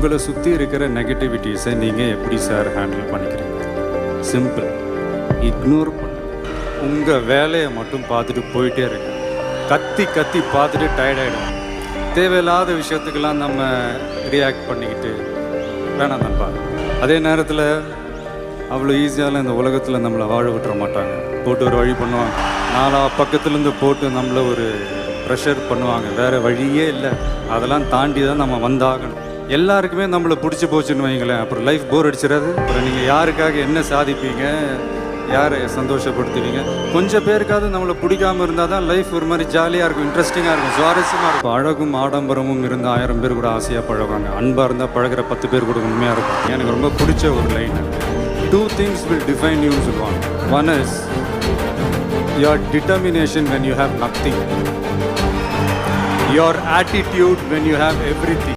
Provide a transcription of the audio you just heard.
உங்களை சுற்றி இருக்கிற நெகட்டிவிட்டிஸை நீங்கள் எப்படி சார் ஹேண்டில் பண்ணிக்கிறீங்க? சிம்பிள், இக்னோர் பண்ணு. உங்கள் வேலையை மட்டும் பார்த்துட்டு போயிட்டே இருங்க. கத்தி கத்தி பார்த்துட்டு டயர்டாயிடும். தேவையில்லாத விஷயத்துக்கெல்லாம் நம்ம ரியாக்ட் பண்ணிக்கிட்டு வேணாம் நண்பா. அதே நேரத்தில் அவ்வளோ ஈஸியால் இந்த உலகத்தில் நம்மளை வாழ விட்டுற மாட்டாங்க. போட்டு ஒரு வழி பண்ணுவாங்க, நாலா பக்கத்துலேருந்து போட்டு நம்மளை ஒரு ப்ரெஷர் பண்ணுவாங்க. வேறு வழியே இல்லை, அதெல்லாம் தாண்டி தான் நம்ம வந்தாகணும். எல்லாருக்குமே நம்மளை பிடிச்சி போச்சுன்னு வைங்களேன், அப்புறம் லைஃப் போர் அடிச்சிடாது. அப்புறம் நீங்கள் யாருக்காக என்ன சாதிப்பீங்க, யாரை சந்தோஷப்படுத்துவீங்க? கொஞ்சம் பேருக்காவது நம்மளை பிடிக்காமல் இருந்தால் தான் லைஃப் ஒரு மாதிரி ஜாலியாக இருக்கும், இன்ட்ரெஸ்டிங்காக இருக்கும், சுவாரஸ்யமாக இருக்கும். அழகும் ஆடம்பரமும் இருந்த 1000 பேர் கூட ஆசையாக பழகுவாங்க. அன்பாக இருந்தால் பழகிற 10 பேர் கூட உண்மையாக இருக்கும். எனக்கு ரொம்ப பிடிச்ச ஒரு line, 2 things will define you சொல்லுவாங்க. One is your determination when you have nothing, your attitude when you have everything.